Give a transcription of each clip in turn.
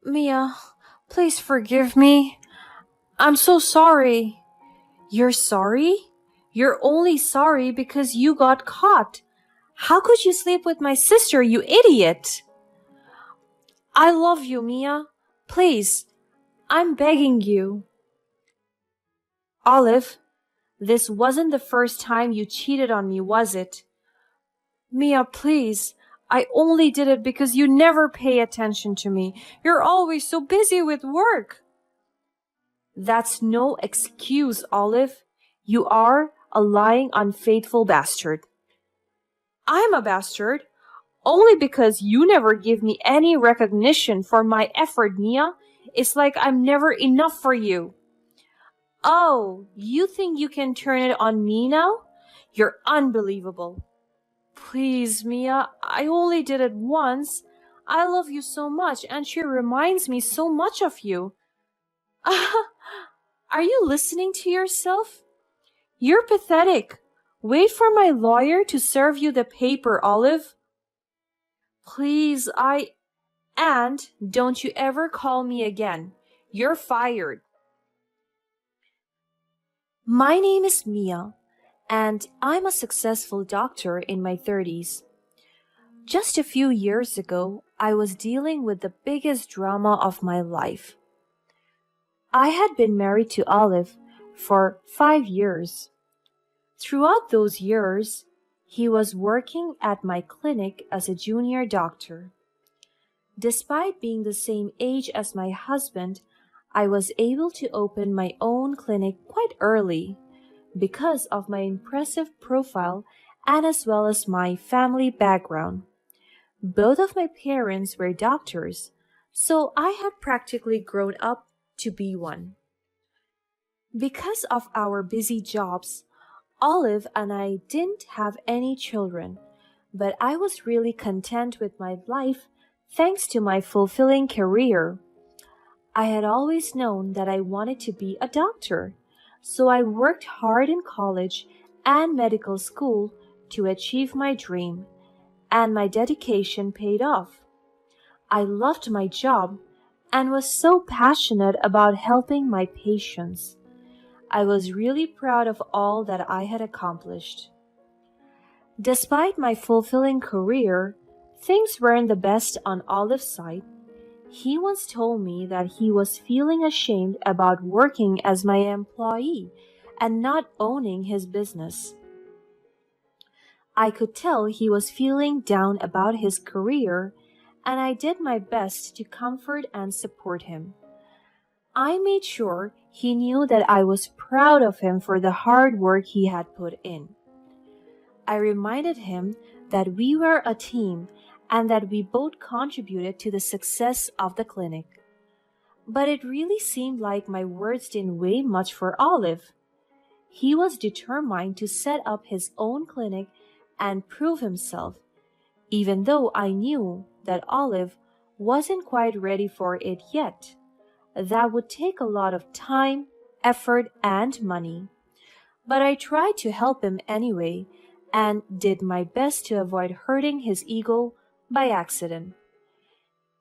Mia, please forgive me. I'm so sorry. You're sorry? You're only sorry because you got caught. How could you sleep with my sister, you idiot? I love you, Mia. Please, I'm begging you. Olive, this wasn't the first time you cheated on me, was it? Mia, please. I only did it because you never pay attention to me. You're always so busy with work. That's no excuse, Olive. You are a lying, unfaithful bastard. I'm a bastard only because you never give me any recognition for my effort, Mia. It's like I'm never enough for you. Oh, you think you can turn it on me now? You're unbelievable. Please, Mia, I only did it once. I love you so much, and she reminds me so much of you. Are you listening to yourself? You're pathetic. Wait for my lawyer to serve you the paper, Olive. Please, And don't you ever call me again. You're fired. My name is Mia, and I'm a successful doctor in my 30s. Just a few years ago, I was dealing with the biggest drama of my life. I had been married to Olive for 5 years. Throughout those years, he was working at my clinic as a junior doctor. Despite being the same age as my husband, I was able to open my own clinic quite early because of my impressive profile and as well as my family background. Both of my parents were doctors, so I had practically grown up to be one. Because of our busy jobs, Olive and I didn't have any children, but I was really content with my life thanks to my fulfilling career. I had always known that I wanted to be a doctor, so I worked hard in college and medical school to achieve my dream, and my dedication paid off. I loved my job and was so passionate about helping my patients. I was really proud of all that I had accomplished. Despite my fulfilling career, things weren't the best on Olive's side. He once told me that he was feeling ashamed about working as my employee and not owning his business. I could tell he was feeling down about his career, and I did my best to comfort and support him. I made sure he knew that I was proud of him for the hard work he had put in. I reminded him that we were a team and that we both contributed to the success of the clinic. But it really seemed like my words didn't weigh much for Olive. He was determined to set up his own clinic and prove himself, even though I knew that Olive wasn't quite ready for it yet. That would take a lot of time, effort, and money. But I tried to help him anyway and did my best to avoid hurting his ego by accident.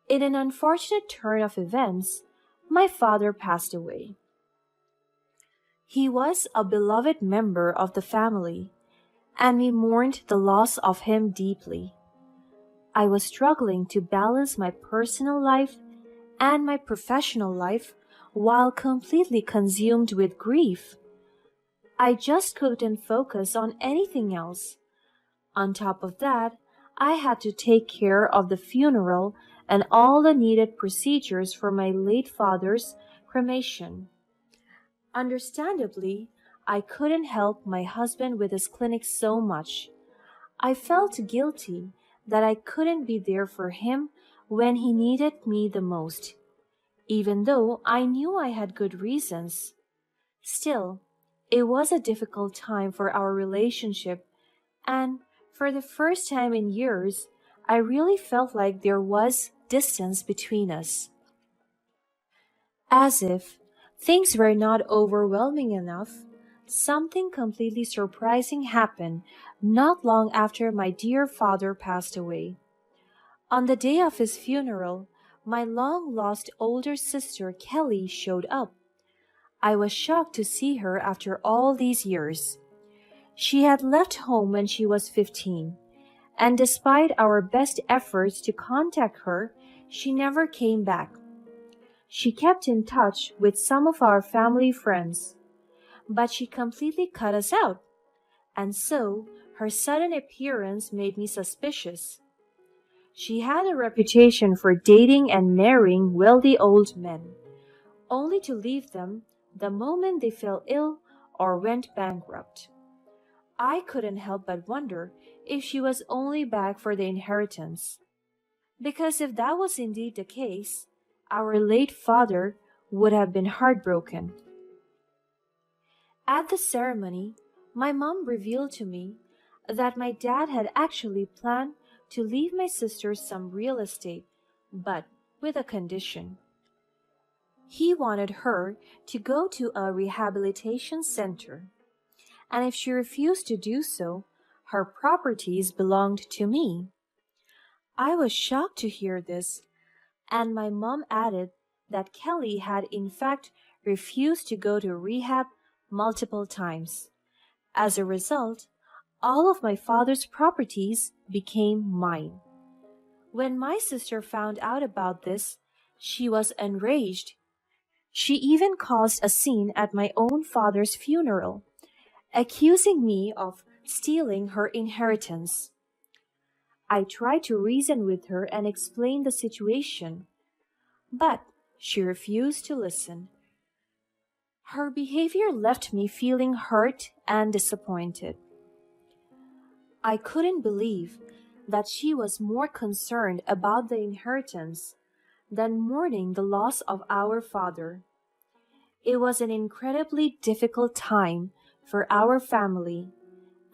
In an unfortunate turn of events, my father passed away. He was a beloved member of the family, and we mourned the loss of him deeply. I was struggling to balance my personal life and my professional life while completely consumed with grief. I just couldn't focus on anything else. On top of that, I had to take care of the funeral and all the needed procedures for my late father's cremation. Understandably, I couldn't help my husband with his clinic so much. I felt guilty that I couldn't be there for him when he needed me the most, even though I knew I had good reasons. Still, it was a difficult time for our relationship, and for the first time in years, I really felt like there was distance between us. As if things were not overwhelming enough, something completely surprising happened not long after my dear father passed away. On the day of his funeral, my long-lost older sister Kelly showed up. I was shocked to see her after all these years. She had left home when she was 15, and despite our best efforts to contact her, she never came back. She kept in touch with some of our family friends, but she completely cut us out, and so her sudden appearance made me suspicious. She had a reputation for dating and marrying wealthy old men, only to leave them the moment they fell ill or went bankrupt. I couldn't help but wonder if she was only back for the inheritance, because if that was indeed the case, our late father would have been heartbroken. At the ceremony, my mom revealed to me that my dad had actually planned to leave my sister some real estate, but with a condition. He wanted her to go to a rehabilitation center, and if she refused to do so, her properties belonged to me. I was shocked to hear this, and my mom added that Kelly had in fact refused to go to rehab multiple times. As a result, all of my father's properties became mine. When my sister found out about this, she was enraged. She even caused a scene at my own father's funeral, accusing me of stealing her inheritance. I tried to reason with her and explain the situation, but she refused to listen. Her behavior left me feeling hurt and disappointed. I couldn't believe that she was more concerned about the inheritance than mourning the loss of our father. It was an incredibly difficult time for our family,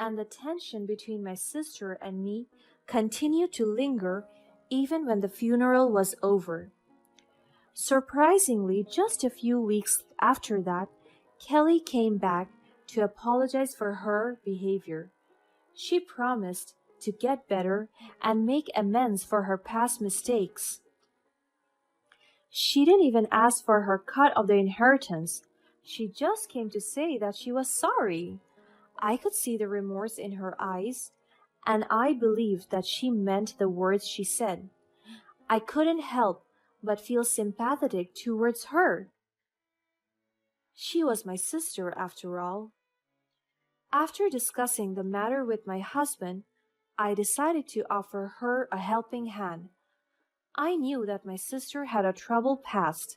and the tension between my sister and me continued to linger even when the funeral was over. Surprisingly, just a few weeks after that, Kelly came back to apologize for her behavior. She promised to get better and make amends for her past mistakes. She didn't even ask for her cut of the inheritance. She just came to say that she was sorry. I could see the remorse in her eyes, and I believed that she meant the words she said. I couldn't help but feel sympathetic towards her. She was my sister, after all. After discussing the matter with my husband, I decided to offer her a helping hand. I knew that my sister had a troubled past,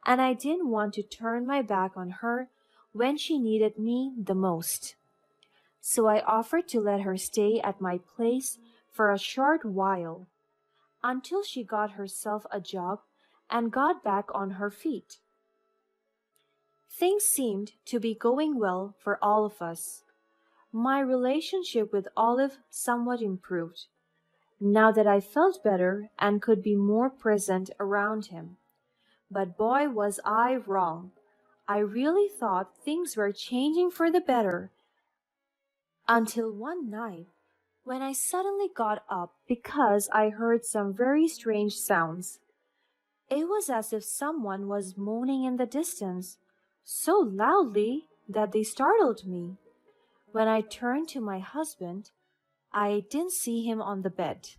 and I didn't want to turn my back on her when she needed me the most. So I offered to let her stay at my place for a short while, until she got herself a job and got back on her feet. Things seemed to be going well for all of us. My relationship with Olive somewhat improved, now that I felt better and could be more present around him. But boy, was I wrong. I really thought things were changing for the better, until one night when I suddenly got up because I heard some very strange sounds. It was as if someone was moaning in the distance, so loudly that they startled me. When I turned to my husband, I didn't see him on the bed.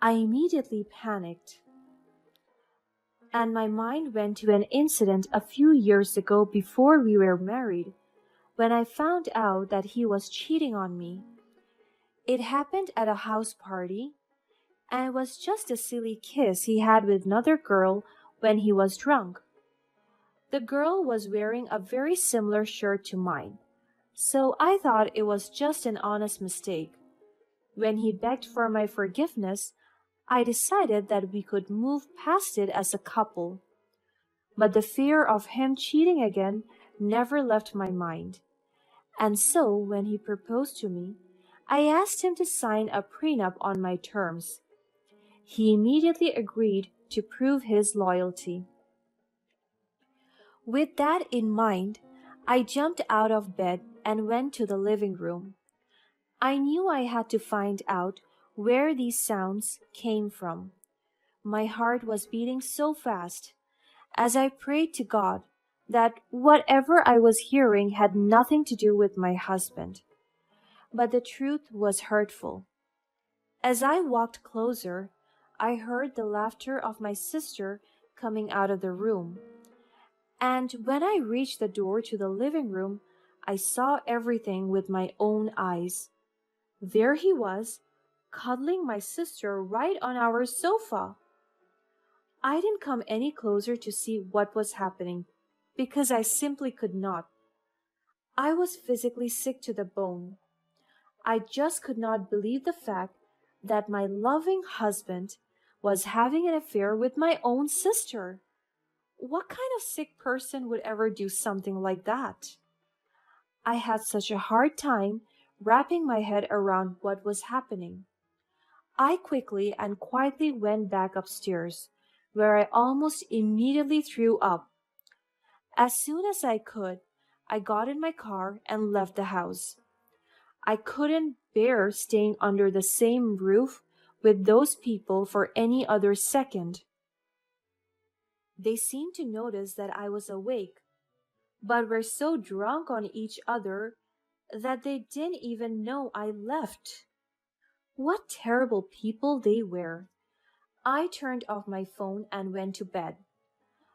I immediately panicked, and my mind went to an incident a few years ago before we were married, when I found out that he was cheating on me. It happened at a house party, and it was just a silly kiss he had with another girl when he was drunk. The girl was wearing a very similar shirt to mine, so I thought it was just an honest mistake. When he begged for my forgiveness, I decided that we could move past it as a couple. But the fear of him cheating again never left my mind. And so, when he proposed to me, I asked him to sign a prenup on my terms. He immediately agreed to prove his loyalty. With that in mind, I jumped out of bed and went to the living room. I knew I had to find out where these sounds came from. My heart was beating so fast as I prayed to God that whatever I was hearing had nothing to do with my husband. But the truth was hurtful. As I walked closer, I heard the laughter of my sister coming out of the room. And when I reached the door to the living room, I saw everything with my own eyes. There he was, cuddling my sister right on our sofa. I didn't come any closer to see what was happening because I simply could not. I was physically sick to the bone. I just could not believe the fact that my loving husband was having an affair with my own sister. What kind of sick person would ever do something like that? I had such a hard time wrapping my head around what was happening. I quickly and quietly went back upstairs, where I almost immediately threw up. As soon as I could, I got in my car and left the house. I couldn't bear staying under the same roof with those people for any other second. They seemed to notice that I was awake, but were so drunk on each other that they didn't even know I left. What terrible people they were. I turned off my phone and went to bed.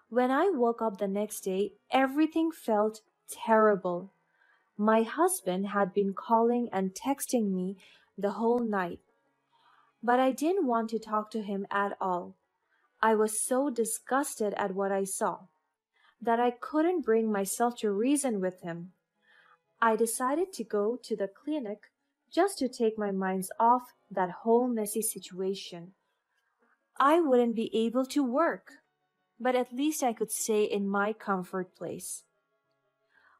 When I woke up the next day, everything felt terrible. My husband had been calling and texting me the whole night, but I didn't want to talk to him at all. I was so disgusted at what I saw that I couldn't bring myself to reason with him. I decided to go to the clinic just to take my mind off that whole messy situation. I wouldn't be able to work, but at least I could stay in my comfort place.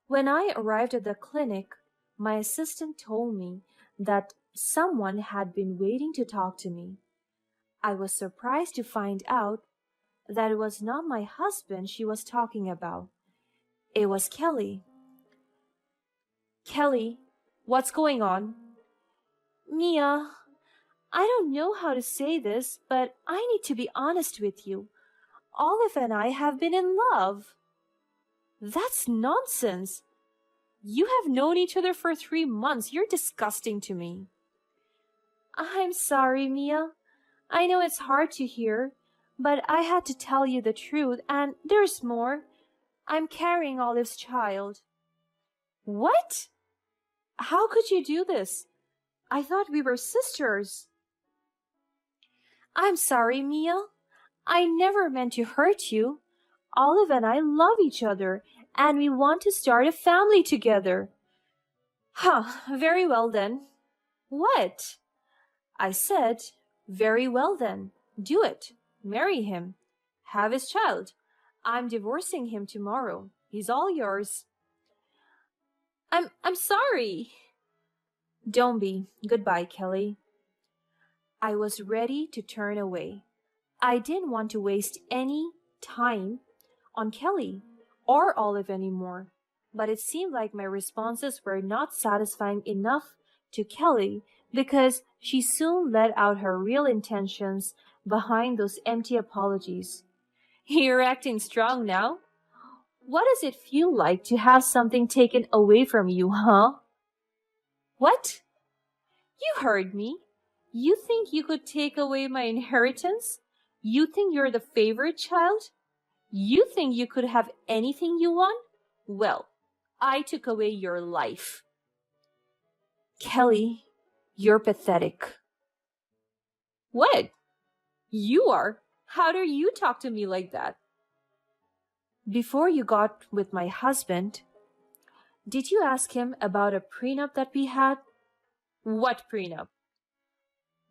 When I arrived at the clinic, my assistant told me that someone had been waiting to talk to me. I was surprised to find out that it was not my husband she was talking about. It was Kelly. Kelly, what's going on? Mia, I don't know how to say this, but I need to be honest with you. Olive and I have been in love. That's nonsense. You have known each other for 3 months. You're disgusting to me. I'm sorry, Mia. I know it's hard to hear, but I had to tell you the truth, and there's more. I'm carrying Olive's child. What? How could you do this? I thought we were sisters. I'm sorry, Mia. I never meant to hurt you. Olive and I love each other, and we want to start a family together. Huh, very well then. What? I said, very well then. Do it. Marry him. Have his child. I'm divorcing him tomorrow. He's all yours. I'm sorry. Don't be. Goodbye, Kelly. I was ready to turn away. I didn't want to waste any time on Kelly or Olive anymore, but it seemed like my responses were not satisfying enough to Kelly because she soon let out her real intentions behind those empty apologies. You're acting strong now. What does it feel like to have something taken away from you, huh? What? You heard me. You think you could take away my inheritance? You think you're the favorite child? You think you could have anything you want? Well, I took away your life. Kelly, you're pathetic. What? You are? How dare you talk to me like that? Before you got with my husband, did you ask him about a prenup that we had? What prenup?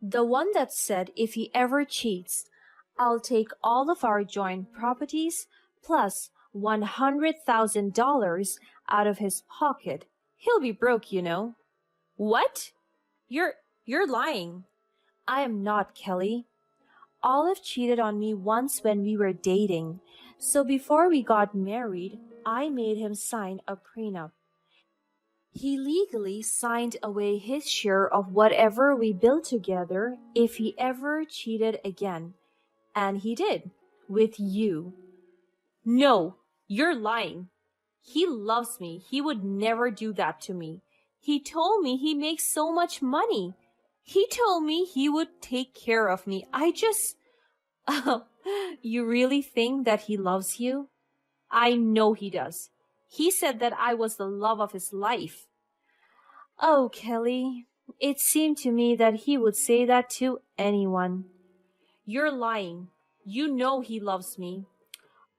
The one that said if he ever cheats, I'll take all of our joint properties plus $100,000 out of his pocket. He'll be broke, you know. What? You're lying. I am not, Kelly. Olive cheated on me once when we were dating, so before we got married, I made him sign a prenup. He legally signed away his share of whatever we built together if he ever cheated again, And he did. With you. No, you're lying. He loves me. He would never do that to me. He told me he makes so much money. He told me he would take care of me. I just. You really think that he loves you? I know he does. He said that I was the love of his life. Oh, Kelly, it seemed to me that he would say that to anyone. You're lying. You know he loves me.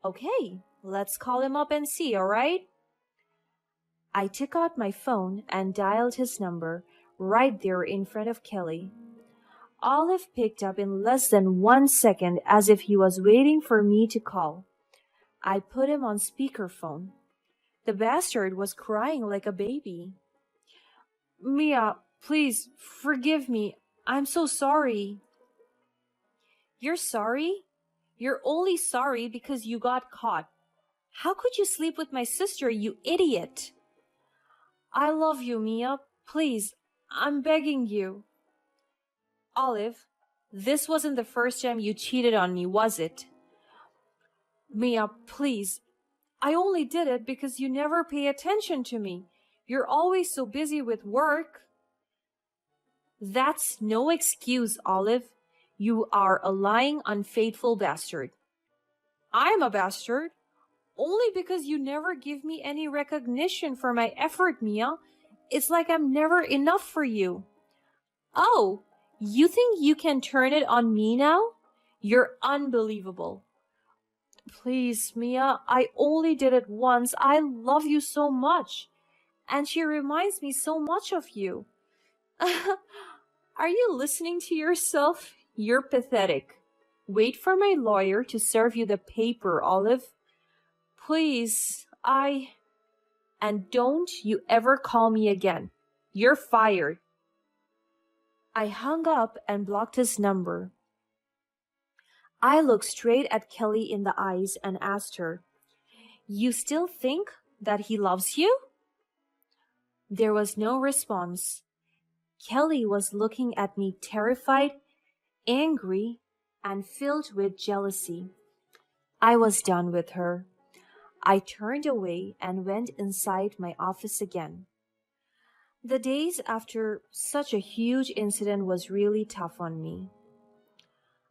Okay, let's call him up and see, all right? I took out my phone and dialed his number right there in front of Kelly. Olive picked up in less than 1 second as if he was waiting for me to call. I put him on speakerphone. The bastard was crying like a baby. Mia, please, forgive me. I'm so sorry. You're sorry? You're only sorry because you got caught. How could you sleep with my sister, you idiot? I love you, Mia. Please, I'm begging you. Olive, this wasn't the first time you cheated on me, was it? Mia, please. I only did it because you never pay attention to me. You're always so busy with work. That's no excuse, Olive. You are a lying, unfaithful bastard. I'm a bastard. Only because you never give me any recognition for my effort, Mia. It's like I'm never enough for you. Oh, you think you can turn it on me now? You're unbelievable. Please, Mia, I only did it once. I love you so much. And she reminds me so much of you. Are you listening to yourself? You're pathetic. Wait for my lawyer to serve you the paper, Olive. Please, And don't you ever call me again. You're fired. I hung up and blocked his number. I looked straight at Kelly in the eyes and asked her, You still think that he loves you? There was no response. Kelly was looking at me terrified, angry, and filled with jealousy. I was done with her. I turned away and went inside my office again. The days after such a huge incident was really tough on me.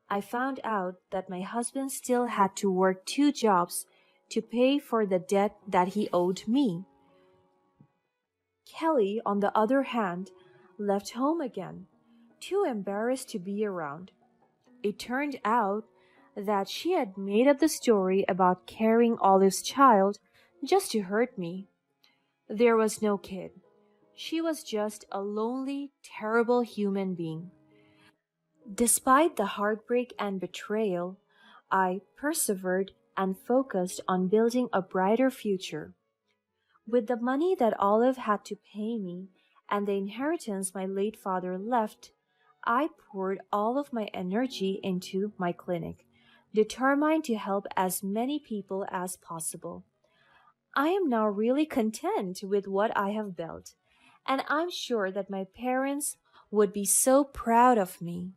I found out that my husband still had to work 2 jobs to pay for the debt that he owed me. Kelly, on the other hand, left home again, too embarrassed to be around. It turned out that she had made up the story about carrying Olive's child just to hurt me. There was no kid. She was just a lonely, terrible human being. Despite the heartbreak and betrayal, I persevered and focused on building a brighter future. With the money that Olive had to pay me and the inheritance my late father left, I poured all of my energy into my clinic, determined to help as many people as possible. I am now really content with what I have built, and I'm sure that my parents would be so proud of me.